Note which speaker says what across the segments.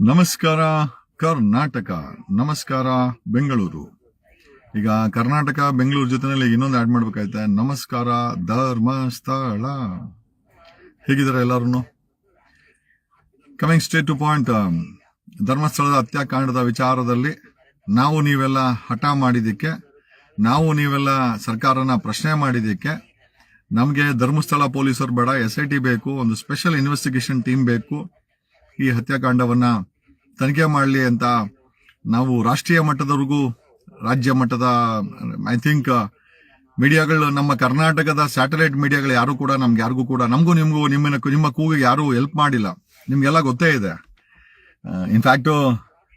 Speaker 1: ನಮಸ್ಕಾರ ಕರ್ನಾಟಕ, ನಮಸ್ಕಾರ ಬೆಂಗಳೂರು. ಈಗ ಕರ್ನಾಟಕ ಬೆಂಗಳೂರು ಜೊತೆನಲ್ಲಿ ಇನ್ನೊಂದು ಆಡ್ ಮಾಡ್ಬೇಕಾಯ್ತೆ. ನಮಸ್ಕಾರ ಧರ್ಮಸ್ಥಳ. ಹೇಗಿದ್ದಾರೆ ಎಲ್ಲರೂ? Coming straight to point. ಧರ್ಮಸ್ಥಳದ ಹತ್ಯಾಕಾಂಡದ ವಿಚಾರದಲ್ಲಿ ನಾವು ನೀವೆಲ್ಲ ಹಠ ಮಾಡಿದ್ದಕ್ಕೆ, ನಾವು ನೀವೆಲ್ಲ ಸರ್ಕಾರನ ಪ್ರಶ್ನೆ ಮಾಡಿದ್ದಕ್ಕೆ, ನಮಗೆ ಧರ್ಮಸ್ಥಳ ಪೊಲೀಸರು ಬೇಡ, SIT ಬೇಕು, ಒಂದು ಸ್ಪೆಷಲ್ ಇನ್ವೆಸ್ಟಿಗೇಷನ್ ಟೀಮ್ ಬೇಕು, ಈ ಹತ್ಯಾಕಾಂಡವನ್ನ ತನಿಖೆ ಮಾಡಲಿ ಅಂತ ನಾವು ರಾಷ್ಟ್ರೀಯ ಮಟ್ಟದವರೆಗೂ, ರಾಜ್ಯ ಮಟ್ಟದ ಐ ಥಿಂಕ್ ಮೀಡಿಯಾಗಳು, ನಮ್ಮ ಕರ್ನಾಟಕದ ಸ್ಯಾಟಲೈಟ್ ಮೀಡಿಯಾಗಳು ಯಾರು ಕೂಡ ಯಾರಿಗೂ ಕೂಡ, ನಮಗೂ ನಿಮಗೂ ನಿಮ್ಮ ಕೂಗಿಗೆ ಯಾರು ಹೆಲ್ಪ್ ಮಾಡಿಲ್ಲ. ನಿಮ್ಗೆಲ್ಲ ಗೊತ್ತೇ ಇದೆ. ಇನ್ಫ್ಯಾಕ್ಟ್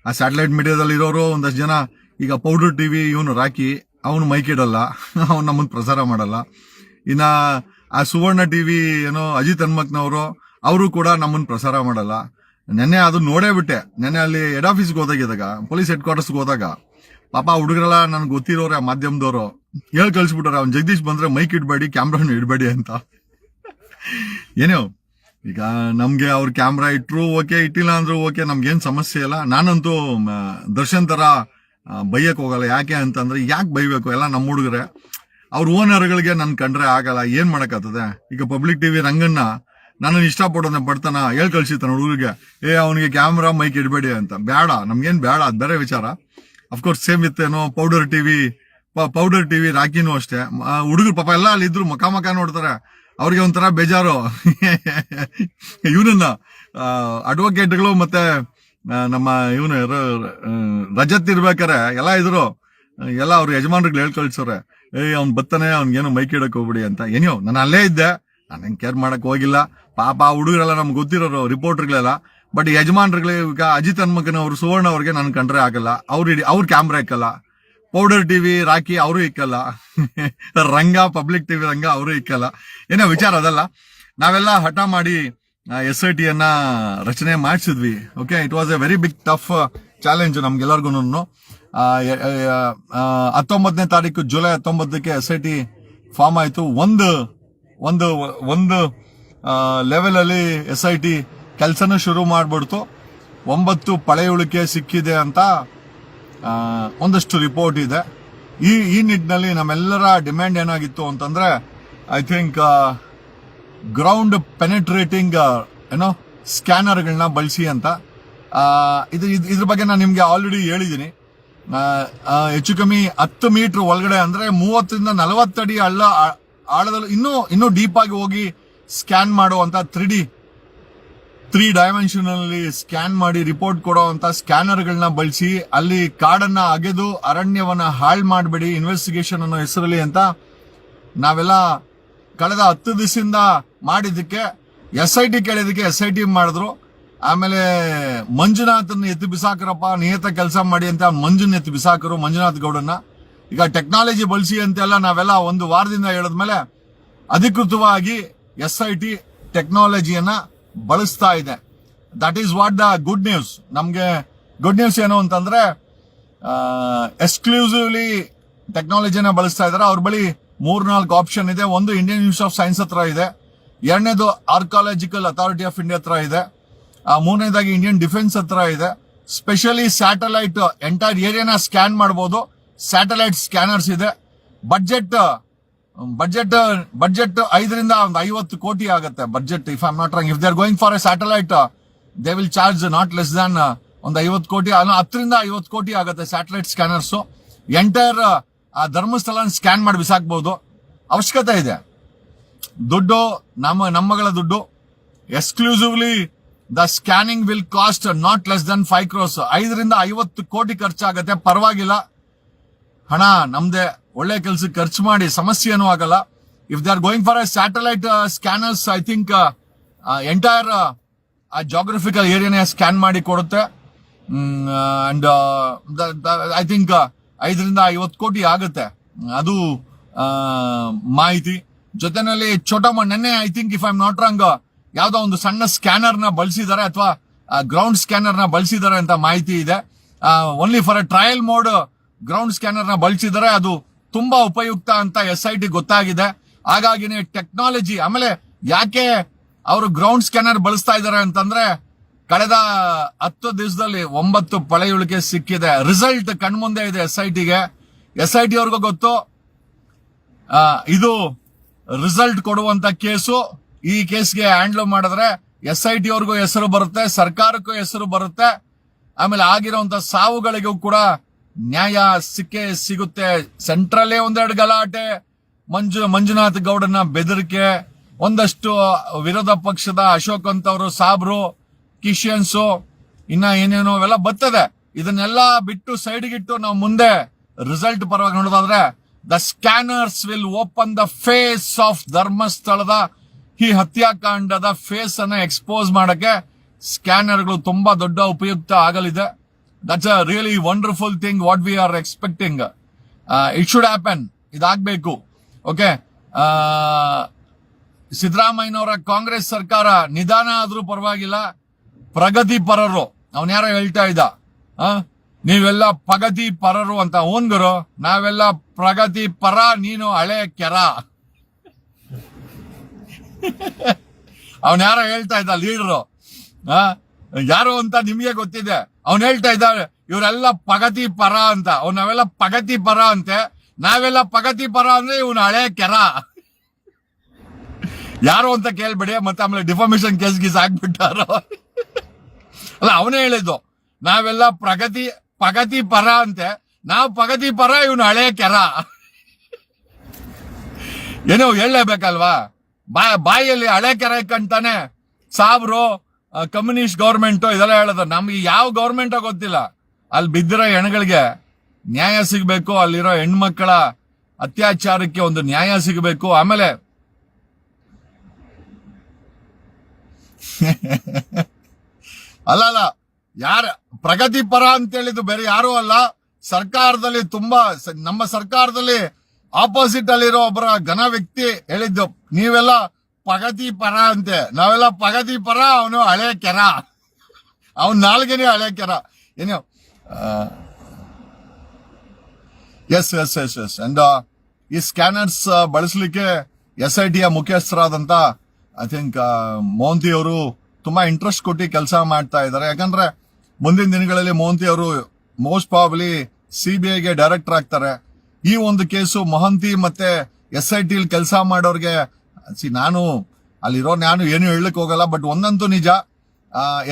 Speaker 1: ಆ ಸ್ಯಾಟಲೈಟ್ ಮೀಡಿಯಾದಲ್ಲಿ ಇರೋರು ಒಂದಷ್ಟು ಜನ ಈಗ ಪೌಡರ್ ಟಿವಿ ಇವನು ರಾಕಿ, ಅವನು ಮೈಕ್ ಇಡಲ್ಲ, ಅವನು ನಮ್ಮನ್ನು ಪ್ರಸಾರ ಮಾಡಲ್ಲ. ಇನ್ನ ಆ ಸುವರ್ಣ ಟಿವಿ ಏನೋ ಅಜಿತ್ ಹನ್ಮಕ್ನವರು, ಅವರು ಕೂಡ ನಮ್ಮನ್ನು ಪ್ರಸಾರ ಮಾಡಲ್ಲ. ನೆನ್ನೆ ಅದು ನೋಡೇ ಬಿಟ್ಟೆ. ನೆನ್ನೆ ಅಲ್ಲಿ ಹೆಡ್ ಆಫೀಸ್ಗೆ ಹೋದಾಗಿದ್ದಾಗ, ಪೊಲೀಸ್ ಹೆಡ್ ಕ್ವಾರ್ಟರ್ಸ್ಗೆ ಹೋದಾಗ, ಪಾಪ ಹುಡುಗರೆಲ್ಲ ನನ್ಗೆ ಗೊತ್ತಿರೋರೆ, ಮಾಧ್ಯಮದವರು ಹೇಳಿ ಕಳ್ಸಿಬಿಟ್ಟಾರೆ, ಅವ್ನು ಜಗದೀಶ್ ಬಂದ್ರೆ ಮೈಕ್ ಇಡಬೇಡಿ, ಕ್ಯಾಮ್ರಾನು ಇಡಬೇಡಿ ಅಂತ. ಏನೋ ಈಗ ನಮ್ಗೆ ಅವ್ರ ಕ್ಯಾಮ್ರಾ ಇಟ್ರು ಓಕೆ, ಇಟ್ಟಿಲ್ಲ ಅಂದ್ರೂ ಓಕೆ, ನಮ್ಗೇನ್ ಸಮಸ್ಯೆ ಇಲ್ಲ. ನಾನಂತೂ ದರ್ಶನ್ ತರ ಬೈಯಕ್ ಹೋಗಲ್ಲ. ಯಾಕೆ ಅಂತಂದ್ರೆ, ಯಾಕೆ ಬೈಬೇಕು? ಎಲ್ಲ ನಮ್ಮ ಹುಡುಗರೆ, ಅವ್ರ ಓನರ್ಗಳಿಗೆ ನನ್ ಕಂಡ್ರೆ ಆಗಲ್ಲ, ಏನ್ ಮಾಡಕ್ಕಾಗ್ತದೆ? ಈಗ ಪಬ್ಲಿಕ್ ಟಿವಿ ರಂಗನ್ನ ನಾನು ಇಷ್ಟಪಡೋದ ಪಡ್ತಾನ ಹೇಳ್ ಕಳ್ಸಿತಾನ ಹುಡುಗರಿಗೆ, ಅವನಿಗೆ ಕ್ಯಾಮ್ರಾ ಮೈಕ್ ಇಡಬೇಡಿ ಅಂತ. ಬೇಡ, ನಮ್ಗೇನ್ ಬೇಡ, ಅದ್ ಬೇರೆ ವಿಚಾರ. ಅಫ್ಕೋರ್ಸ್ ಸೇಮ್ ವಿತ್ ಏನೋ ಪೌಡರ್ ಟಿವಿ ರಾಕಿನೂ ಅಷ್ಟೇ. ಹುಡುಗರು ಪಾಪ ಎಲ್ಲ ಅಲ್ಲಿ ಇದ್ರು, ಮಕ ನೋಡ್ತಾರೆ, ಅವ್ರಿಗೆ ಒಂಥರ ಬೇಜಾರು. ಇವನನ್ನ ಅಡ್ವೊಕೇಟ್ಗಳು ಮತ್ತೆ ನಮ್ಮ ಇವನು ರಜತ್ ಇರ್ಬೇಕಾರೆ ಎಲ್ಲ ಇದ್ರು, ಎಲ್ಲ ಅವ್ರ ಯಜಮಾನ್ರಿಗೆ ಹೇಳ್ ಕಳ್ಸೋರೆ, ಅವ್ನ್ ಬತ್ತಾನೆ, ಅವ್ನಿಗೇನು ಮೈಕ್ ಇಡಕ್ ಹೋಗ್ಬಿಡಿ ಅಂತ. ಏನೋ ನಾನು ಅಲ್ಲೇ ಇದ್ದೆ, ನಾನು ಕೇರ್ ಮಾಡಕ್ ಹೋಗಿಲ್ಲ. ಪಾಪ ಹುಡುಗರೆಲ್ಲ ನಮ್ಗೆ ಗೊತ್ತಿರೋರು, ರಿಪೋರ್ಟರ್ಗಳೆಲ್ಲ. ಬಟ್ ಯಜಮಾನ್ರಿಗೆ, ಈಗ ಅಜಿತ್ ಹನ್ಮಕನ್ ಅವರು, ಸುವರ್ಣ ಅವ್ರಿಗೆ ನನ್ ಕಂಡ್ರೆ ಆಗಲ್ಲ, ಅವ್ರ ಕ್ಯಾಮ್ರಾ ಇಕ್ಕಲ್ಲ. ಪೌಡರ್ ಟಿವಿ ರಾಕಿ ಅವರು ಇಕ್ಕಲ್ಲ. ರಂಗ ಪಬ್ಲಿಕ್ ಟಿವಿ ರಂಗ ಅವರು ಇಕ್ಕಲ್ಲ. ಏನೋ ವಿಚಾರ ಅದಲ್ಲ. ನಾವೆಲ್ಲ ಹಠ ಮಾಡಿ SIT ಅನ್ನ ರಚನೆ ಮಾಡಿಸಿದ್ವಿ. Okay, it was a very big tough challenge ನಮ್ಗೆಲ್ಲರಿಗೂ. 19ನೇ ತಾರೀಕು ಜುಲೈ 19ಕ್ಕೆ SIT ಫಾರ್ಮ್ ಆಯ್ತು. ಒಂದು ಲೆವೆಲ್ ಅಲ್ಲಿ SIT ಕೆಲಸನ ಶುರು ಮಾಡ್ಬಿಡ್ತು. 9 ಪಳೆಯುಳಿಕೆ ಸಿಕ್ಕಿದೆ ಅಂತ ಒಂದಷ್ಟು ರಿಪೋರ್ಟ್ ಇದೆ. ಈ ನಿಟ್ಟಿನಲ್ಲಿ ನಮ್ಮೆಲ್ಲರ ಡಿಮ್ಯಾಂಡ್ ಏನಾಗಿತ್ತು ಅಂತಂದ್ರೆ, ಐ ಥಿಂಕ್ ಗ್ರೌಂಡ್ ಪೆನೆಟ್ರೇಟಿಂಗ್ ಸ್ಕ್ಯಾನರ್ಗಳನ್ನ ಬಳಸಿ ಅಂತ. ಇದ್ರ ಬಗ್ಗೆ ನಾನು ನಿಮ್ಗೆ ಆಲ್ರೆಡಿ ಹೇಳಿದ್ದೀನಿ. ಹೆಚ್ಚು ಕಮ್ಮಿ 10 ಮೀಟರ್ ಒಳಗಡೆ, ಅಂದ್ರೆ 30 ರಿಂದ 40 ಅಡಿ ಆಳದಲ್ಲಿ ಇನ್ನೂ ಡೀಪ್ ಆಗಿ ಹೋಗಿ ಸ್ಕ್ಯಾನ್ ಮಾಡುವಂತ 3 ಡೈಮೆನ್ಷನಲ್ಲಿ ಸ್ಕ್ಯಾನ್ ಮಾಡಿ ರಿಪೋರ್ಟ್ ಕೊಡುವಂತ ಸ್ಕ್ಯಾನರ್ಗಳನ್ನ ಬಳಸಿ, ಅಲ್ಲಿ ಕಾಡನ್ನ ಅಗೆದು ಅರಣ್ಯವನ್ನ ಹಾಳು ಮಾಡಬೇಡಿ ಇನ್ವೆಸ್ಟಿಗೇಷನ್ ಅನ್ನೋ ಹೆಸರಲ್ಲಿ ಅಂತ ನಾವೆಲ್ಲ ಕಳೆದ 10 ದಿವಸದಿಂದ ಮಾಡಿದ್ದಕ್ಕೆ SIT ಕೇಳಿದಕ್ಕೆ SIT ಮಾಡಿದ್ರು. ಆಮೇಲೆ ಮಂಜುನಾಥನ್ ಎತ್ತಿ ಬಿಸಾಕರಪ್ಪ, ನಿಯತ ಕೆಲಸ ಮಾಡಿ ಅಂತ ಮಂಜುನ್ ಎತ್ತಿ ಬಿಸಾಕರು, ಮಂಜುನಾಥ್ ಗೌಡನ್ನ. ಈಗ ಟೆಕ್ನಾಲಜಿ ಬಳಸಿ ಅಂತೆಲ್ಲ ನಾವೆಲ್ಲ ಒಂದು ವಾರದಿಂದ ಹೇಳಿದ್ಮೇಲೆ ಅಧಿಕೃತವಾಗಿ SIT ಟೆಕ್ನಾಲಜಿಯನ್ನ ಬಳಸ್ತಾ ಇದೆ. That is what the good news. ನಮ್ಗೆ ಗುಡ್ ನ್ಯೂಸ್ ಏನು ಅಂತಂದ್ರೆ, ಎಕ್ಸ್ಕ್ಲೂಸಿವ್ಲಿ ಟೆಕ್ನಾಲಜಿನ ಬಳಸ್ತಾ ಇದಾರೆ. ಅವ್ರ ಬಳಿ 3-4 ಆಪ್ಷನ್ ಇದೆ. ಒಂದು ಇಂಡಿಯನ್ ಇನ್ಸ್ಟಿಟ್ಯೂಟ್ ಆಫ್ ಸೈನ್ಸ್ ಹತ್ರ ಇದೆ, ಎರಡನೇದು ಆರ್ಕಾಲಜಿಕಲ್ ಅಥಾರಿಟಿ ಆಫ್ ಇಂಡಿಯಾ ಹತ್ರ ಇದೆ, ಮೂರನೇದಾಗಿ ಇಂಡಿಯನ್ ಡಿಫೆನ್ಸ್ ಹತ್ರ ಇದೆ. ಸ್ಪೆಷಲಿ ಸ್ಯಾಟಲೈಟ್ ಎಂಟೈರ್ ಏರಿಯಾನ ಸ್ಕ್ಯಾನ್ ಮಾಡಬಹುದು, ಸ್ಯಾಟಲೈಟ್ ಸ್ಕ್ಯಾನರ್ಸ್ ಇದೆ. ಬಡ್ಜೆಟ್ 5 ರಿಂದ 50 ಕೋಟಿ ಆಗುತ್ತೆ budget, if I am not wrong. If they are going for a satellite, they will charge not less than ಒಂದು 50 ಕೋಟಿ, 10 ರಿಂದ 50 ಕೋಟಿ ಆಗುತ್ತೆ satellite scanners. Entire Dharmasthala scan ಮಾಡಿ ಬಿಸಾಕ್ಬಹುದು. ಅವಶ್ಯಕತೆ ಇದೆ. ದುಡ್ಡು ನಮ್ಮಗಳ ದುಡ್ಡು. Exclusively the scanning will cost not less than 5 crores. 5 ರಿಂದ 50 ಕೋಟಿ ಖರ್ಚಾಗತ್ತೆ. ಪರವಾಗಿಲ್ಲ, ಹಣ ನಮ್ದೇ. ಒಳ್ಳೆ ಕೆಲ್ಸಕ್ಕೆ ಖರ್ಚು ಮಾಡಿ, ಸಮಸ್ಯೆ ಏನೂ ಆಗಲ್ಲ. If they are going for a satellite scanners, I think entire geographical ಏರಿಯಾನೇ ಸ್ಕ್ಯಾನ್ ಮಾಡಿ ಕೊಡುತ್ತೆ. ಅಂಡ್ ಐ ಥಿಂಕ್ 5 ರಿಂದ 50 ಕೋಟಿ ಆಗುತ್ತೆ. ಅದು ಮಾಹಿತಿ. ಜೊತೆನಲ್ಲಿ ನೆನ್ನೆ I think if I am not wrong, ಯಾವ್ದೋ ಒಂದು ಸಣ್ಣ ಸ್ಕ್ಯಾನರ್ ನ ಬಳಸಿದ್ದಾರೆ, ಅಥವಾ ಗ್ರೌಂಡ್ ಸ್ಕ್ಯಾನರ್ ನ ಬಳಸಿದ್ದಾರೆ ಅಂತ ಮಾಹಿತಿ ಇದೆ. Only for A trial mode ground scanner ನ ಬಳಸಿದ್ದಾರೆ. ಅದು ತುಂಬಾ ಉಪಯುಕ್ತ ಅಂತ SIT ಗೊತ್ತಾಗಿದೆ. ಹಾಗಾಗಿನೇ ಟೆಕ್ನಾಲಜಿ. ಆಮೇಲೆ ಯಾಕೆ ಅವರು ಗ್ರೌಂಡ್ ಸ್ಕ್ಯಾನರ್ ಬಳಸ್ತಾ ಇದ್ದಾರೆ ಅಂತಂದ್ರೆ, ಕಳೆದ 10 ದಿವಸದಲ್ಲಿ 9 ಪಳೆಯುಳಿಕೆ ಸಿಕ್ಕಿದೆ. ರಿಸಲ್ಟ್ ಕಣ್ಮುಂದೆ ಇದೆ. SIT ಅವ್ರಿಗೂ ಗೊತ್ತು ಇದು ರಿಸಲ್ಟ್ ಕೊಡುವಂತ ಕೇಸು. ಈ ಕೇಸ್ಗೆ ಹ್ಯಾಂಡಲ್ ಮಾಡಿದ್ರೆ SIT ಅವ್ರಿಗೂ ಹೆಸರು ಬರುತ್ತೆ, ಸರ್ಕಾರಕ್ಕೂ ಹೆಸರು ಬರುತ್ತೆ. ಆಮೇಲೆ ಆಗಿರುವಂತ ಸಾವುಗಳಿಗೂ ಕೂಡ ನ್ಯಾಯ ಸಿಗುತ್ತೆ. ಸೆಂಟ್ರಲ್ಲೇ ಒಂದೆರಡು ಗಲಾಟೆ, ಮಂಜುನಾಥ್ ಗೌಡನ ಬೆದರಿಕೆ, ಒಂದಷ್ಟು ವಿರೋಧ ಪಕ್ಷದ ಅಶೋಕ್ ಅಂತವರು ಸಾಬ್ರು, ಕಿಶಿಯನ್ಸು, ಇನ್ನ ಏನೇನೋ ಅವೆಲ್ಲ ಬರ್ತದೆ. ಇದನ್ನೆಲ್ಲ ಬಿಟ್ಟು ಸೈಡ್ಗಿಟ್ಟು ನಾವು ಮುಂದೆ ರಿಸಲ್ಟ್ ಪರವಾಗಿ ನೋಡೋದಾದ್ರೆ the scanners will open the face of ಧರ್ಮಸ್ಥಳದ ಈ ಹತ್ಯಾಕಾಂಡದ ಫೇಸ್ ಅನ್ನ ಎಕ್ಸ್ಪೋಸ್ ಮಾಡಕ್ಕೆ ಸ್ಕ್ಯಾನರ್ಗಳು ತುಂಬಾ ದೊಡ್ಡ ಉಪಯುಕ್ತ ಆಗಲಿದೆ. That's a really wonderful thing what we are expecting. It should happen. ಇದಾಗಬೇಕು. ಓಕೆ, ಸಿದ್ದರಾಮಯ್ಯನವರ ಕಾಂಗ್ರೆಸ್ ಸರ್ಕಾರ ನಿಧಾನ ಆದ್ರೂ ಪರವಾಗಿಲ್ಲ, ಪ್ರಗತಿ ಪರರು. ಅವನ್ಯಾರೋ ಹೇಳ್ತಾ ಇದ್ದ, ನೀವೆಲ್ಲ ಪ್ರಗತಿ ಪರರು ಅಂತ. ಓನ್ಗುರು, ನಾವೆಲ್ಲ ಪ್ರಗತಿ ಪರ, ನೀನು ಹಳೆ ಕೆರ. ಅವನ್ಯಾರೋ ಹೇಳ್ತಾ ಇದ್ದ ಲೀಡರು, ಯಾರು ಅಂತ ನಿಮ್ಗೆ ಗೊತ್ತಿದೆ. ಅವನ್ ಹೇಳ್ತಾ ಇದ್ದಾರೆ ಇವರೆಲ್ಲ ಪ್ರಗತಿ ಪರ ಅಂತ. ನಾವೆಲ್ಲ ಪ್ರಗತಿ ಪರ ಅಂತೆ, ನಾವೆಲ್ಲ ಪ್ರಗತಿ ಪರ ಅಂದ್ರೆ ಇವನು ಹಳೆ ಕೆರ. ಯಾರು ಅಂತ ಕೇಳ್ಬೇಡಿ, ಮತ್ತೆ ಆಮೇಲೆ ಡಿಫಾಮೇಶನ್ ಕೇಸ್ ಹಾಕ್ಬಿಟ್ಟಾರ. ಅಲ್ಲ, ಅವನೇ ಹೇಳಿದ್ದು ನಾವೆಲ್ಲ ಪ್ರಗತಿ ಪರ ಅಂತೆ, ನಾವು ಪ್ರಗತಿ ಪರ, ಇವನು ಹಳೆ ಕೆರ. ಏನೋ ಹೇಳಲೇಬೇಕಲ್ವಾ, ಬಾಯಲ್ಲಿ ಹಳೆ ಕೆರೆ ಕಂತಾನೆ ಸಾಬ್ರು, ಕಮ್ಯುನಿಸ್ಟ್ ಗೌರ್ಮೆಂಟ್ ಇದೆಲ್ಲ ಹೇಳೋದು. ನಮ್ಗೆ ಯಾವ ಗೌರ್ಮೆಂಟ್ ಗೊತ್ತಿಲ್ಲ. ಅಲ್ಲಿ ಬಿದ್ದಿರೋ ಹೆಣ್ಗಳಿಗೆ ನ್ಯಾಯ ಸಿಗಬೇಕು, ಅಲ್ಲಿರೋ ಹೆಣ್ಮಕ್ಕಳ ಅತ್ಯಾಚಾರಕ್ಕೆ ಒಂದು ನ್ಯಾಯ ಸಿಗಬೇಕು. ಆಮೇಲೆ ಅಲ್ಲ, ಯಾರ ಪ್ರಗತಿ ಪರ ಅಂತ ಹೇಳಿದ್ದು ಬೇರೆ ಯಾರು ಅಲ್ಲ, ಸರ್ಕಾರದಲ್ಲಿ ನಮ್ಮ ಸರ್ಕಾರದಲ್ಲಿ ಆಪೋಸಿಟ್ ಅಲ್ಲಿರೋ ಒಬ್ಬರ ಘನ ವ್ಯಕ್ತಿ ಹೇಳಿದ್ದು, ನೀವೆಲ್ಲ ಪ್ರಗತಿ ಪರ ಅಂತೆ, ನಾವೆಲ್ಲ ಪ್ರಗತಿ ಪರ, ಅವನು ಹಳೆ ಕೆರ, ಅವನ್ ನಾಲ್ಗೆನೆ ಹಳೆ ಕೆರ. ಏನು ಎಸ್ ಅಂಡ್ ಈ ಸ್ಕ್ಯಾನರ್ಸ್ ಬಳಸಲಿಕ್ಕೆ SIT ಮುಖ್ಯಸ್ಥರಾದಂತ ಐ ಥಿಂಕ್ ಮೋಹಂತಿ ಅವರು ತುಂಬಾ ಇಂಟ್ರೆಸ್ಟ್ ಕೊಟ್ಟು ಕೆಲಸ ಮಾಡ್ತಾ ಇದ್ದಾರೆ. ಯಾಕಂದ್ರೆ ಮುಂದಿನ ದಿನಗಳಲ್ಲಿ ಮೋಹಂತಿ ಅವರು ಮೋಸ್ಟ್ ಪ್ರಾಬಬ್ಲಿ CBIಗೆ ಡೈರೆಕ್ಟರ್ ಆಗ್ತಾರೆ. ಈ ಒಂದು ಕೇಸು ಮೋಹಂತಿ ಮತ್ತೆ SIT ಕೆಲಸ ಮಾಡೋರ್ಗೆ, ನಾನು ಏನು ಹೇಳಕ್ ಹೋಗಲ್ಲ, ಬಟ್ ಒಂದಂತೂ ನಿಜ,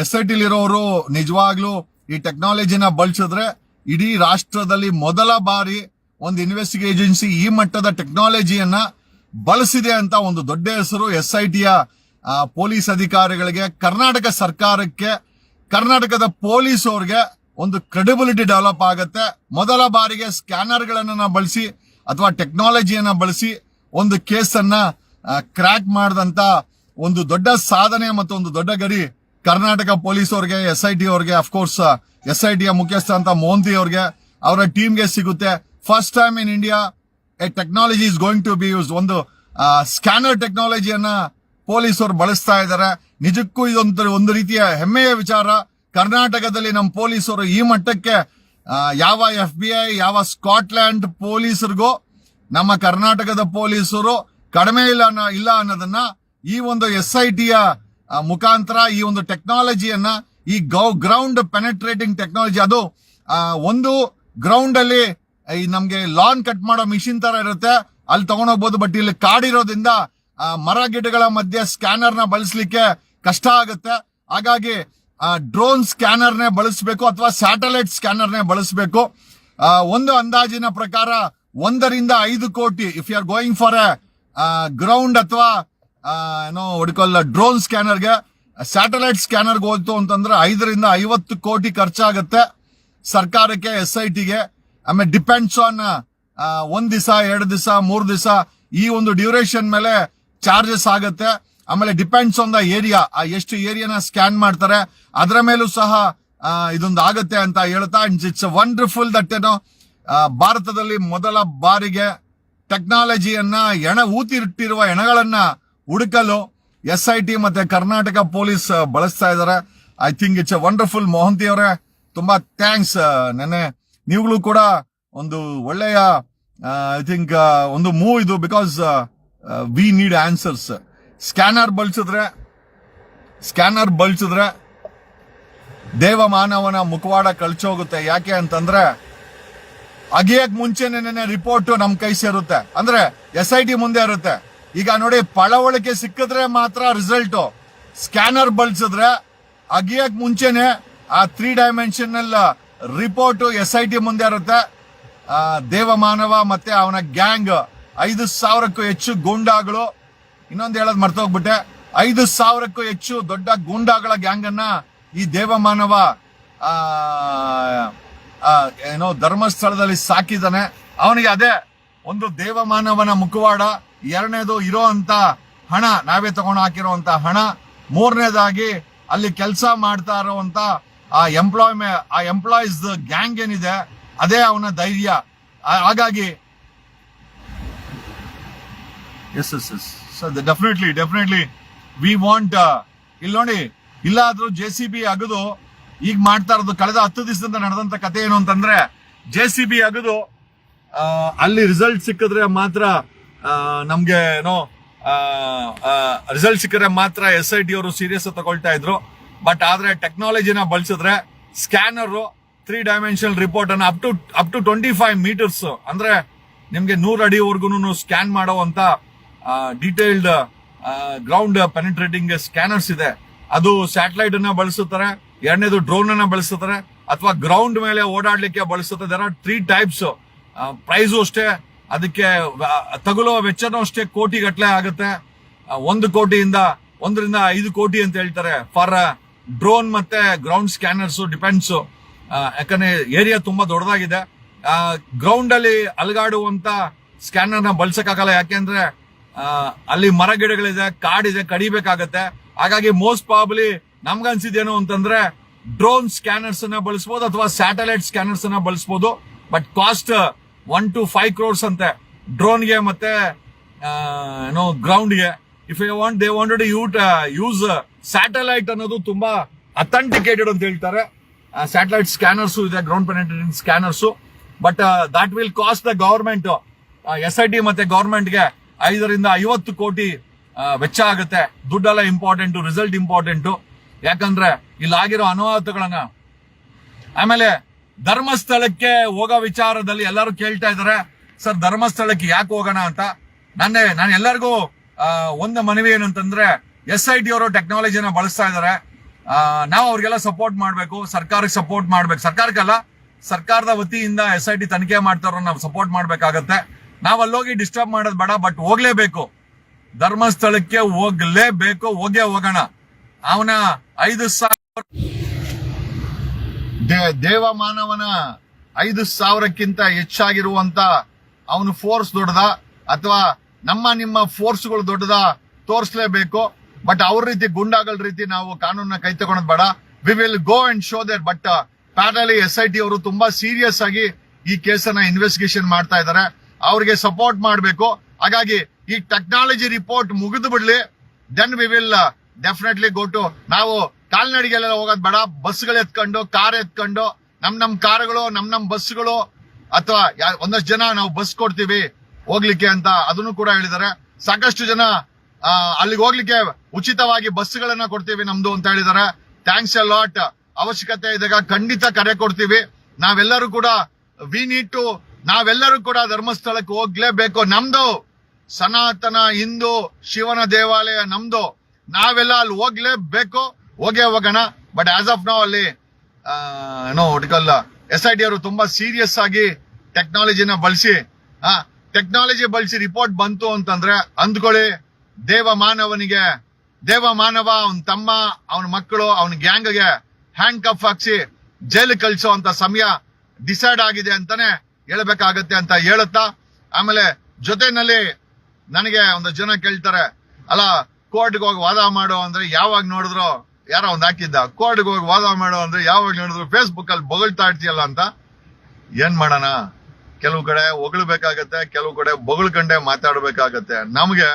Speaker 1: SIT ಇರೋರು ನಿಜವಾಗ್ಲೂ ಈ ಟೆಕ್ನಾಲಜಿನ ಬಳಸಿದ್ರೆ ಇಡೀ ರಾಷ್ಟ್ರದಲ್ಲಿ ಮೊದಲ ಬಾರಿ ಒಂದು ಇನ್ವೆಸ್ಟಿಗೇಷನ್ ಏಜೆನ್ಸಿ ಈ ಮಟ್ಟದ ಟೆಕ್ನಾಲಜಿಯನ್ನ ಬಳಸಿದೆ ಅಂತ ಒಂದು ದೊಡ್ಡ ಹೆಸರು SITಯ ಪೊಲೀಸ್ ಅಧಿಕಾರಿಗಳಿಗೆ, ಕರ್ನಾಟಕ ಸರ್ಕಾರಕ್ಕೆ, ಕರ್ನಾಟಕದ ಪೊಲೀಸ್ ಅವ್ರಿಗೆ ಒಂದು ಕ್ರೆಡಿಬಿಲಿಟಿ ಡೆವಲಪ್ ಆಗುತ್ತೆ. ಮೊದಲ ಬಾರಿಗೆ ಸ್ಕ್ಯಾನರ್ಗಳನ್ನ ಬಳಸಿ ಅಥವಾ ಟೆಕ್ನಾಲಜಿಯನ್ನ ಬಳಸಿ ಒಂದು ಕೇಸನ್ನ ಕ್ರ್ಯಾಕ್ ಮಾಡಿದಂತ ಒಂದು ದೊಡ್ಡ ಸಾಧನೆ ಮತ್ತು ಒಂದು ದೊಡ್ಡ ಗರಿ ಕರ್ನಾಟಕ ಪೊಲೀಸ್ ಅವ್ರಿಗೆ, SIT ಅವ್ರಿಗೆ, ಅಫ್ಕೋರ್ಸ್ SITಯ ಮುಖ್ಯಸ್ಥ ಅಂತ ಮೋಹಂತಿ ಅವ್ರಿಗೆ, ಅವರ ಟೀಮ್ಗೆ ಸಿಗುತ್ತೆ. First time in India a technology is going to be use. ಒಂದು ಸ್ಕ್ಯಾನರ್ ಟೆಕ್ನಾಲಜಿಯನ್ನ ಪೊಲೀಸರು ಬಳಸ್ತಾ ಇದ್ದಾರೆ. ನಿಜಕ್ಕೂ ಇದೊಂದು ರೀತಿಯ ಹೆಮ್ಮೆಯ ವಿಚಾರ. ಕರ್ನಾಟಕದಲ್ಲಿ ನಮ್ಮ ಪೊಲೀಸರು ಈ ಮಟ್ಟಕ್ಕೆ, ಯಾವ FBI, ಯಾವ ಸ್ಕಾಟ್ಲ್ಯಾಂಡ್ ಪೊಲೀಸರಿಗೂ ನಮ್ಮ ಕರ್ನಾಟಕದ ಪೊಲೀಸರು ಕಡಿಮೆ ಇಲ್ಲ ಅನ್ನೋದನ್ನ ಈ ಒಂದು SITಯ ಮುಖಾಂತರ ಈ ಒಂದು ಟೆಕ್ನಾಲಜಿಯನ್ನ, ಈ ಗ್ರೌಂಡ್ ಪೆನೆಟ್ರೇಟಿಂಗ್ ಟೆಕ್ನಾಲಜಿ, ಅದು ಒಂದು ಗ್ರೌಂಡ್ ಅಲ್ಲಿ ನಮ್ಗೆ ಲಾನ್ ಕಟ್ ಮಾಡೋ ಮಿಷಿನ್ ತರ ಇರುತ್ತೆ, ಅಲ್ಲಿ ತಗೊಂಡೋಗ್ಬೋದು. ಬಟ್ ಇಲ್ಲಿ ಕಾಡಿರೋದ್ರಿಂದ ಮರ ಗಿಡಗಳ ಮಧ್ಯೆ ಸ್ಕ್ಯಾನರ್ ನ ಬಳಸಲಿಕ್ಕೆ ಕಷ್ಟ ಆಗುತ್ತೆ. ಹಾಗಾಗಿ ಡ್ರೋನ್ ಸ್ಕ್ಯಾನರ್ನೇ ಬಳಸಬೇಕು ಅಥವಾ ಸ್ಯಾಟಲೈಟ್ ಸ್ಕ್ಯಾನರ್ನೇ ಬಳಸಬೇಕು. ಒಂದು ಅಂದಾಜಿನ ಪ್ರಕಾರ 1 ರಿಂದ 5 ಕೋಟಿ, if you are going for a ground ಅಥವಾ ಡ್ರೋನ್ ಸ್ಕ್ಯಾನರ್ಗೆ, ಸ್ಯಾಟಲೈಟ್ ಸ್ಕ್ಯಾನರ್ಗೆ ಹೋಯ್ತು ಅಂತಂದ್ರೆ 5 ರಿಂದ 50 ಕೋಟಿ ಖರ್ಚಾಗುತ್ತೆ ಸರ್ಕಾರಕ್ಕೆ, SITಗೆ. ಆಮೇಲೆ ಡಿಪೆಂಡ್ಸ್ ಆನ್ 1 ದಿವಸ, 2 ದಿವಸ, 3 ದಿವಸ, ಈ ಒಂದು ಡ್ಯೂರೇಷನ್ ಮೇಲೆ ಚಾರ್ಜಸ್ ಆಗುತ್ತೆ. ಆಮೇಲೆ ಡಿಪೆಂಡ್ಸ್ ಆನ್ ದ ಏರಿಯಾ, ಎಷ್ಟು ಏರಿಯಾನ ಸ್ಕ್ಯಾನ್ ಮಾಡ್ತಾರೆ ಅದರ ಮೇಲೂ ಸಹ ಇದೊಂದು ಆಗುತ್ತೆ ಅಂತ ಹೇಳ್ತಾ, ಇಟ್ಸ್ ವಂಡರ್ಫುಲ್ ದಟ್ ಭಾರತದಲ್ಲಿ ಮೊದಲ ಬಾರಿಗೆ ಟೆಕ್ನಾಲಜಿಯನ್ನ ಊತಿಟ್ಟಿರುವ ಹೆಣಗಳನ್ನ ಹುಡುಕಲು SIT ಮತ್ತೆ ಕರ್ನಾಟಕ ಪೊಲೀಸ್ ಬಳಸ್ತಾ ಇದ್ದಾರೆ. I think it's A wonderful. Mohanty ಅವರೇ ತುಂಬಾ ಥ್ಯಾಂಕ್ಸ್. ನೆನೆ ನೀವುಗಳು ಕೂಡ ಒಂದು ಒಳ್ಳೆಯ ಐ ಥಿಂಕ್ ಒಂದು ಮೂವ್ ಇದು, because we need answers. Scanner ಬಳಸಿದ್ರೆ ದೇವ ಮಾನವನ ಮುಖವಾಡ ಕಳ್ಚೋಗುತ್ತೆ. ಯಾಕೆ ಅಂತಂದ್ರೆ ಅಗಿಯಕ್ ಮುಂಚೆನೆ ರಿಪೋರ್ಟ್ ನಮ್ ಕೈ ಸೇರುತ್ತೆ, ಅಂದ್ರೆ SIT ಮುಂದೆ ಇರುತ್ತೆ. ಈಗ ನೋಡಿ, ಪಳವಳಿಕೆ ಸಿಕ್ಕಿದ್ರೆ ಮಾತ್ರ ರಿಸಲ್ಟ್. ಸ್ಕ್ಯಾನರ್ ಬಳಸಿದ್ರೆ ಅಗಿಯಕ್ ಮುಂಚೆನೆ ಆ 3 ಡೈಮೆನ್ಷನಲ್ ರಿಪೋರ್ಟ್ SIT ಮುಂದೆ ಇರುತ್ತೆ. ದೇವಮಾನವ ಮತ್ತೆ ಅವನ ಗ್ಯಾಂಗ್ 5,000ಕ್ಕೂ ಹೆಚ್ಚು ಗೂಂಡಾಗಳು, ಇನ್ನೊಂದು ಹೇಳೋದು ಮರ್ತೋಗ್ಬಿಟ್ಟೆ, 5,000ಕ್ಕೂ ಹೆಚ್ಚು ದೊಡ್ಡ ಗೂಂಡಾಗಳ ಗ್ಯಾಂಗ್ ಅನ್ನ ಈ ದೇವಮಾನವ ಧರ್ಮಸ್ಥಳದಲ್ಲಿ ಸಾಕಿದಾನೆ. ಅವನಿಗೆ ಅದೇ ಒಂದು ದೇವಮಾನವನ ಮುಖವಾಡ, ಎರಡನೇದು ಇರೋ ಅಂತ ಹಣ, ನಾವೇ ತಗೊಂಡು ಹಾಕಿರುವಂತ ಹಣ, ಮೂರನೇದಾಗಿ ಅಲ್ಲಿ ಕೆಲಸ ಮಾಡ್ತಾ ಇರುವಂತ ಆ ಎಂಪ್ಲಾಯೀಸ್ ಗ್ಯಾಂಗ್ ಏನಿದೆ ಅದೇ ಅವನ ಧೈರ್ಯ. ಹಾಗಾಗಿ ಎಸ್ ಡೆಫಿನೆಟ್ಲಿ ವಿ ವಾಂಟ್. ಇಲ್ಲಿ ನೋಡಿ, ಇಲ್ಲಾದ್ರೂ JCB ಅಗದು ಈಗ ಮಾಡ್ತಾ ಇರೋದು, ಕಳೆದ 10 ದಿವಸದಿಂದ ನಡೆದಂತ ಕತೆ ಏನು ಅಂತಂದ್ರೆ, JCB ಅಗದು ಅಲ್ಲಿ ರಿಸಲ್ಟ್ ಸಿಕ್ಕಿದ್ರೆ ಮಾತ್ರ ನಮ್ಗೆ ರಿಸಲ್ಟ್ ಸಿಕ್ಕಿದ್ರೆ ಮಾತ್ರ SIT ಅವರು ಸೀರಿಯಸ್ ತಗೊಳ್ತಾ ಇದ್ರು. ಬಟ್ ಆದ್ರೆ ಟೆಕ್ನಾಲಜಿನ ಬಳಸಿದ್ರೆ ಸ್ಕ್ಯಾನರ್ 3 ಡೈಮೆನ್ಷನಲ್ ರಿಪೋರ್ಟ್ ಅನ್ನ ಅಪ್ ಟು 25 ಮೀಟರ್ಸ್, ಅಂದ್ರೆ ನಿಮ್ಗೆ 100 ಅಡಿವರೆಗೂ ಸ್ಕ್ಯಾನ್ ಮಾಡುವಂತ ಡೀಟೇಲ್ಡ್ ಗ್ರೌಂಡ್ ಪೆನಿಟ್ರೇಟಿಂಗ್ ಸ್ಕ್ಯಾನರ್ಸ್ ಇದೆ. ಅದು ಸ್ಯಾಟಲೈಟ್ ಅನ್ನ ಬಳಸುತ್ತಾರೆ, ಎರಡನೇದು ಡ್ರೋನ್ ಅನ್ನ ಬಳಸುತ್ತಾರೆ, ಅಥವಾ ಗ್ರೌಂಡ್ ಮೇಲೆ ಓಡಾಡ್ಲಿಕ್ಕೆ ಬಳಸುತ್ತಾರೆ. There are 3 types. ಪ್ರೈಸು ಅಷ್ಟೇ, ಅದಕ್ಕೆ ತಗುಲುವ ವೆಚ್ಚನೂ ಅಷ್ಟೇ ಕೋಟಿ ಗಟ್ಟಲೆ ಆಗುತ್ತೆ. 1 ಕೋಟಿಯಿಂದ 1ರಿಂದ 5 ಕೋಟಿ ಅಂತ ಹೇಳ್ತಾರೆ ಫಾರ್ ಡ್ರೋನ್ ಮತ್ತೆ ಗ್ರೌಂಡ್ ಸ್ಕ್ಯಾನರ್ಸ್, ಡಿಪೆಂಡ್ಸ್. ಯಾಕಂದ್ರೆ ಏರಿಯಾ ತುಂಬಾ ದೊಡ್ಡದಾಗಿದೆ. ಗ್ರೌಂಡ್ ಅಲ್ಲಿ ಅಲಗಾಡುವಂತ ಸ್ಕ್ಯಾನರ್ ನ ಬಳಸಕ್ಕಾಗಲ್ಲ, ಯಾಕೆಂದ್ರೆ ಅಲ್ಲಿ ಮರ ಗಿಡಗಳಿದೆ, ಕಾಡಿದೆ, ಕಡಿಬೇಕಾಗತ್ತೆ. ಹಾಗಾಗಿ ಮೋಸ್ಟ್ ಪ್ರಾಬಬ್ಲಿ ನಮ್ಗನ್ಸಿದ್ದೇನು ಅಂತಂದ್ರೆ ಡ್ರೋನ್ ಸ್ಕ್ಯಾನರ್ಸ್ ಅನ್ನ ಬಳಸಬಹುದು ಅಥವಾ ಸ್ಯಾಟಲೈಟ್ ಸ್ಕ್ಯಾನರ್ಸ್ ಅನ್ನ ಬಳಸಬಹುದು. ಬಟ್ ಕಾಸ್ಟ್ 1 to 5 crores ಅಂತೆ ಡ್ರೋನ್ಗೆ ಮತ್ತೆ ಗ್ರೌಂಡ್ಗೆ. If you want they wanted use satellite ಅನ್ನೋದು ತುಂಬಾ ಅಥೆಂಟಿಕೇಟೆಡ್ ಅಂತ ಹೇಳ್ತಾರೆ. ಸ್ಯಾಟಲೈಟ್ ಸ್ಕ್ಯಾನರ್ಸ್ ಇದೆ, ground penetrating scanners. But that will cost the government, SIT ಮತ್ತೆ ಗವರ್ಮೆಂಟ್ಗೆ 5ರಿಂದ 50 ಕೋಟಿ ವೆಚ್ಚ ಆಗುತ್ತೆ. ದುಡ್ಡೆಲ್ಲ ಇಂಪಾರ್ಟೆಂಟ್, ರಿಸಲ್ಟ್ ಇಂಪಾರ್ಟೆಂಟ್. ಯಾಕಂದ್ರೆ ಇಲ್ಲಾಗಿರೋ ಅನಾಹುತಗಳನ್ನ. ಆಮೇಲೆ ಧರ್ಮಸ್ಥಳಕ್ಕೆ ಹೋಗೋ ವಿಚಾರದಲ್ಲಿ ಎಲ್ಲರೂ ಕೇಳ್ತಾ ಇದಾರೆ, ಸರ್ ಧರ್ಮಸ್ಥಳಕ್ಕೆ ಯಾಕೆ ಹೋಗೋಣ ಅಂತ. ನಾನು ಎಲ್ಲರಿಗೂ ಒಂದು ಮನವಿ ಏನಂತಂದ್ರೆ, SIT ಅವರು ಟೆಕ್ನಾಲಜಿನ ಬಳಸ್ತಾ ಇದಾರೆ, ನಾವು ಅವ್ರಿಗೆಲ್ಲ ಸಪೋರ್ಟ್ ಮಾಡ್ಬೇಕು, ಸರ್ಕಾರಕ್ಕೆ ಸಪೋರ್ಟ್ ಮಾಡ್ಬೇಕು. ಸರ್ಕಾರಕ್ಕಲ್ಲ, ಸರ್ಕಾರದ ವತಿಯಿಂದ SIT ತನಿಖೆ ಮಾಡ್ತಾರೋ ನಾವು ಸಪೋರ್ಟ್ ಮಾಡ್ಬೇಕಾಗತ್ತೆ. ನಾವು ಅಲ್ಲೋಗಿ ಡಿಸ್ಟರ್ಬ್ ಮಾಡೋದು ಬೇಡ, ಬಟ್ ಹೋಗ್ಲೇಬೇಕು, ಧರ್ಮಸ್ಥಳಕ್ಕೆ ಹೋಗ್ಲೇಬೇಕು, ಹೋಗೋಣ. ಅವನ 5,000 ದೇವಮಾನವನ 5,000ಕ್ಕಿಂತ ಹೆಚ್ಚಾಗಿರುವಂತ ಅವನು ಫೋರ್ಸ್ ದೊಡ್ಡದ ಅಥವಾ ನಿಮ್ಮ ಫೋರ್ಸ್ಗಳು ದೊಡ್ಡದ ತೋರಿಸಲೇಬೇಕು. ಬಟ್ ಅವ್ರ ರೀತಿ ಗುಂಡಾಗಳ ರೀತಿ ನಾವು ಕಾನೂನನ್ನ ಕೈ ತಗೊಳೋದು ಬೇಡ. We will go and show that. But ಪ್ಯಾರಲಿ SIT ಅವರು ತುಂಬಾ ಸೀರಿಯಸ್ ಆಗಿ ಈ ಕೇಸನ್ನ ಇನ್ವೆಸ್ಟಿಗೇಷನ್ ಮಾಡ್ತಾ ಇದ್ದಾರೆ, ಅವ್ರಿಗೆ ಸಪೋರ್ಟ್ ಮಾಡಬೇಕು. ಹಾಗಾಗಿ ಈ ಟೆಕ್ನಾಲಜಿ ರಿಪೋರ್ಟ್ ಮುಗಿದು ಬಿಡ್ಲಿ, then we will definitely go to. ನಾವು ಕಾಲ್ನಡಿಗೆಲ್ಲ ಹೋಗೋದು ಬೇಡ, ಬಸ್ಗಳು ಎತ್ಕೊಂಡು, ಕಾರ್ ಎತ್ಕೊಂಡು, ನಮ್ ಕಾರುಗಳು, ನಮ್ ಬಸ್ಗಳು, ಅಥವಾ ಒಂದಷ್ಟು ಜನ ನಾವು ಬಸ್ ಕೊಡ್ತೀವಿ ಹೋಗ್ಲಿಕ್ಕೆ ಅಂತ ಅದನ್ನು ಕೂಡ ಹೇಳಿದ್ದಾರೆ. ಸಾಕಷ್ಟು ಜನ ಅಲ್ಲಿಗೆ ಹೋಗ್ಲಿಕ್ಕೆ ಉಚಿತವಾಗಿ ಬಸ್ಗಳನ್ನ ಕೊಡ್ತೀವಿ ನಮ್ದು ಅಂತ ಹೇಳಿದ್ದಾರೆ. Thanks A lot. ಅವಶ್ಯಕತೆ ಇದ್ದಾಗ ಖಂಡಿತ ಕರೆ ಕೊಡ್ತೀವಿ. ನಾವೆಲ್ಲರೂ ಕೂಡ ಧರ್ಮಸ್ಥಳಕ್ಕೆ ಹೋಗ್ಲೇಬೇಕು. ನಮ್ದು ಸನಾತನ ಹಿಂದೂ ಶಿವನ ದೇವಾಲಯ ನಮ್ದು, ನಾವೆಲ್ಲ ಅಲ್ಲಿ ಹೋಗ್ಲೇಬೇಕು, ಹೋಗೋಣ. ಬಟ್ ಆಸ್ ಆಫ್ ನೌ ಅಲ್ಲಿ SIT ಅವರು ತುಂಬಾ ಸೀರಿಯಸ್ ಆಗಿ ಟೆಕ್ನಾಲಜಿನ ಬಳಸಿ ರಿಪೋರ್ಟ್ ಬಂತು ಅಂತಂದ್ರೆ ಅಂದ್ಕೊಳ್ಳಿ, ದೇವಮಾನವ ಅವನ ತಮ್ಮ, ಅವನ ಮಕ್ಕಳು, ಅವನ ಗ್ಯಾಂಗ್ಗೆ ಹ್ಯಾಂಡ್ ಕಫ್ ಹಾಕ್ಸಿ ಜೈಲು ಕಳಿಸೋ ಅಂತ ಸಮಯ ಡಿಸೈಡ್ ಆಗಿದೆ ಅಂತಾನೆ ಹೇಳ್ಬೇಕಾಗತ್ತೆ ಅಂತ ಹೇಳುತ್ತಾ, ಆಮೇಲೆ ಜೊತೆನಲ್ಲಿ ನನಗೆ ಒಂದು ಜನ ಕೇಳ್ತಾರೆ, ಅಲ್ಲ ಕೋರ್ಟ್ಗೆ ಹೋಗಿ ವಾದ ಮಾಡೋ ಅಂದ್ರೆ ಯಾವಾಗ ನೋಡಿದ್ರು, ಯಾರೋ ಒಂದ್ ಹಾಕಿದ್ದ, ಕೋರ್ಟ್ಗೆ ಹೋಗಿ ವಾದ ಮಾಡೋ ಅಂದ್ರೆ ಯಾವಾಗ ನೋಡಿದ್ರು ಫೇಸ್ಬುಕ್ ಅಲ್ಲಿ ಬೊಗಳ್ತಾ ಇರ್ತೀಯಲ್ಲ ಅಂತ. ಏನ್ ಮಾಡೋಣ, ಕೆಲವು ಕಡೆ ಹೊಗಳ್ಬೇಕಾಗತ್ತೆ, ಕೆಲವು ಕಡೆ ಬೊಗಳ್ಕಂಡೆ ಮಾತಾಡ್ಬೇಕಾಗತ್ತೆ. ನಮ್ಗೆ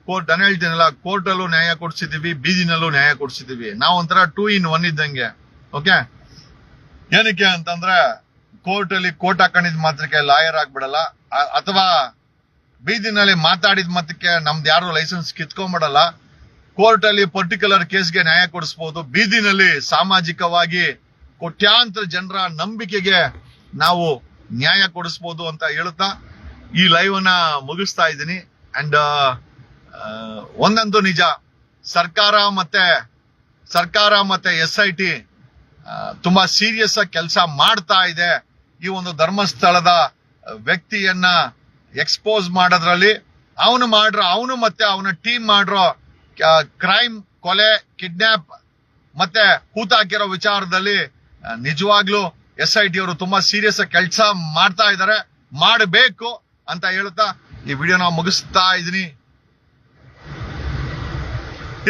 Speaker 1: ಕೋರ್ಟ್ ನಾನು ಹೇಳ್ತೀನಲ್ಲ, ಕೋರ್ಟ್ ಅಲ್ಲೂ ನ್ಯಾಯ ಕೊಡ್ಸಿದೀವಿ, ಬೀದಿನಲ್ಲೂ ನ್ಯಾಯ ಕೊಡ್ಸಿದೀವಿ. ನಾವು ಒಂಥರ 2 in 1 ಇದ್ದಂಗೆ. ಓಕೆ, ಏನಕ್ಕೆ ಅಂತಂದ್ರೆ ಕೋರ್ಟ್ ಅಲ್ಲಿ ಕೋರ್ಟ್ ಹಾಕೊಂಡಿದ್ ಮಾತ್ರಕ್ಕೆ ಲಾಯರ್ ಆಗ್ಬಿಡಲ್ಲ, ಅಥವಾ ಬೀದಿನಲ್ಲಿ ಮಾತಾಡಿದ ಮಾತ್ರಕ್ಕೆ ನಮ್ದು ಯಾರು ಲೈಸೆನ್ಸ್ ಕಿತ್ಕೊಂಡ್ಬಿಡಲ್ಲ. ಕೋರ್ಟ್ ಅಲ್ಲಿ ಪರ್ಟಿಕ್ಯುಲರ್ ಕೇಸ್ಗೆ ನ್ಯಾಯ ಕೊಡಿಸಬಹುದು. ಬೀದಿನಲ್ಲಿ ಸಾಮಾಜಿಕವಾಗಿ ಕೋಟ್ಯಾಂತರ ಜನರ ನಂಬಿಕೆಗೆ ನಾವು ನ್ಯಾಯ ಕೊಡಿಸಬಹುದು ಅಂತ ಹೇಳುತ್ತಾ ಈ ಲೈವ್ ಅನ್ನ ಮುಗಿಸ್ತಾ ಇದ್ದೀನಿ. ಅಂಡ್ ಒಂದಂತೂ ನಿಜ, ಸರ್ಕಾರ ಮತ್ತೆ SIT ತುಂಬಾ ಸೀರಿಯಸ್ ಆಗಿ ಕೆಲಸ ಮಾಡ್ತಾ ಇದೆ. ಈ ಒಂದು ಧರ್ಮಸ್ಥಳದ ವ್ಯಕ್ತಿಯನ್ನ ಎಕ್ಸ್ಪೋಸ್ ಮಾಡೋದ್ರಲ್ಲಿ ಅವನು ಮತ್ತೆ ಅವನ ಟೀಮ್ ಮಾಡಿರೋ ಕ್ರೈಮ್, ಕೊಲೆ, ಕಿಡ್ನಾಪ್ ಮತ್ತೆ ಹೂತಾಕಿರೋ ವಿಚಾರದಲ್ಲಿ ನಿಜವಾಗ್ಲೂ SIT ಅವರು ತುಂಬಾ ಸೀರಿಯಸ್ ಆಗಿ ಕೆಲಸ ಮಾಡ್ತಾ ಇದ್ದಾರೆ, ಮಾಡಬೇಕು ಅಂತ ಹೇಳ್ತಾ ಈ ವಿಡಿಯೋನ ಮುಗಿಸ್ತಾ ಇದೀನಿ.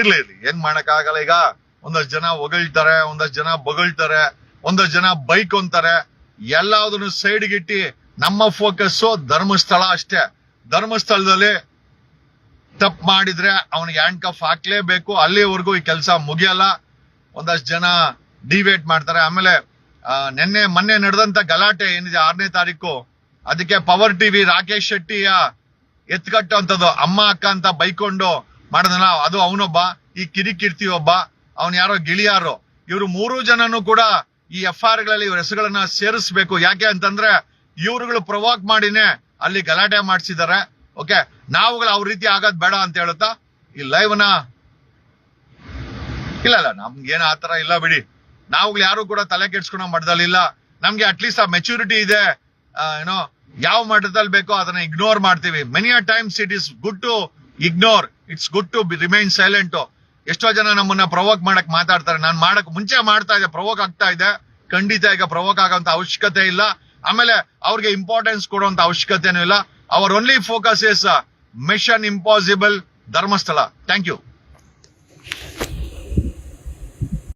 Speaker 1: ಇರ್ಲಿ ಏನ್ ಮಾಡಕ್ಕಾಗಲ್ಲ. ಈಗ ಒಂದಷ್ಟು ಜನ ಹೊಗಳ್ತಾರೆ, ಒಂದಷ್ಟು ಜನ ಬೊಗಳ್ತಾರೆ, ಒಂದಷ್ಟು ಜನ ಬೈಕ್ ಅಂತಾರೆ. ಎಲ್ಲದನ್ನು ಸೈಡ್ಗಿಟ್ಟಿ ನಮ್ಮ ಫೋಕಸ್ ಧರ್ಮಸ್ಥಳ ಅಷ್ಟೇ. ಧರ್ಮಸ್ಥಳದಲ್ಲಿ ತಪ್ಪು ಮಾಡಿದ್ರೆ ಅವನಿಗೆ ಹ್ಯಾಂಡ್ ಕಫ್ ಹಾಕ್ಲೇಬೇಕು. ಅಲ್ಲಿವರೆಗೂ ಈ ಕೆಲಸ ಮುಗಿಯಲ್ಲ. ಒಂದಷ್ಟು ಜನ ಡಿವೇಟ್ ಮಾಡ್ತಾರೆ. ಆಮೇಲೆ ಮೊನ್ನೆ ನಡೆದಂತ ಗಲಾಟೆ ಏನಿದೆ 6ನೇ ತಾರೀಕು, ಅದಕ್ಕೆ ಪವರ್ ಟಿವಿ ರಾಕೇಶ್ ಶೆಟ್ಟಿಯ ಎತ್ಕಟ್ಟುವಂಥದ್ದು ಅಮ್ಮ ಅಕ್ಕ ಅಂತ ಬೈಕೊಂಡು ಮಾಡೋದಲ್ಲ, ಅದು ಅವನೊಬ್ಬ, ಈ ಕಿರಿಕೀರ್ತಿ ಒಬ್ಬ, ಅವನ್ ಯಾರೋ ಗಿಳಿಯಾರು. ಇವ್ರು 3 ಜನನು ಕೂಡ ಈ FIR ಗಳಲ್ಲಿ ಇವ್ರ ಹೆಸರುಗಳನ್ನ ಸೇರಿಸಬೇಕು. ಯಾಕೆ ಅಂತಂದ್ರೆ ಇವ್ರುಗಳು ಪ್ರೊವೋಕ್ ಮಾಡಿನೇ ಅಲ್ಲಿ ಗಲಾಟೆ ಮಾಡಿಸಿದ್ದಾರೆ. ಓಕೆ, ನಾವುಗಳು ಅವ್ರ ರೀತಿ ಆಗೋದ್ ಬೇಡ ಅಂತ ಹೇಳುತ್ತಾ ಈ ಲೈವ್ ನ ಇಲ್ಲ ನಮ್ಗೇನು ಆತರ ಇಲ್ಲ ಬಿಡಿ. ನಾವುಗಳು ಯಾರು ಕೂಡ ತಲೆ ಕೆಡ್ಸ್ಕೊಳೋ ಮಟ್ಟದಲ್ಲಿಲ್ಲ. ನಮ್ಗೆ ಅಟ್ಲೀಸ್ಟ್ ಆ ಮೆಚುರಿಟಿ ಇದೆ. ಏನೋ ಯಾವ ಮಟ್ಟದಲ್ಲಿ ಬೇಕೋ ಅದನ್ನ ಇಗ್ನೋರ್ ಮಾಡ್ತೀವಿ. Many a times it is good to ignore, it's good to remain silent. ಎಷ್ಟೋ ಜನ ನಮ್ಮನ್ನ ಪ್ರವೋಕ್ ಮಾಡಕ್ ಮಾತಾಡ್ತಾರೆ. ನಾನು ಮಾಡಕ್ ಮುಂಚೆ ಮಾಡ್ತಾ ಇದ್ದೆ, ಪ್ರವೋಕ್ ಆಗ್ತಾ ಇದೆ. ಖಂಡಿತ ಈಗ ಪ್ರವೋಕ್ ಆಗೋಂತ ಅವಶ್ಯಕತೆ ಇಲ್ಲ. ಆಮೇಲೆ ಅವ್ರಿಗೆ ಇಂಪಾರ್ಟೆನ್ಸ್ ಕೊಡುವಂತ ಅವಶ್ಯಕತೆನೂ ಇಲ್ಲ. Our only focus is mission impossible Dharmasthala. Thank you.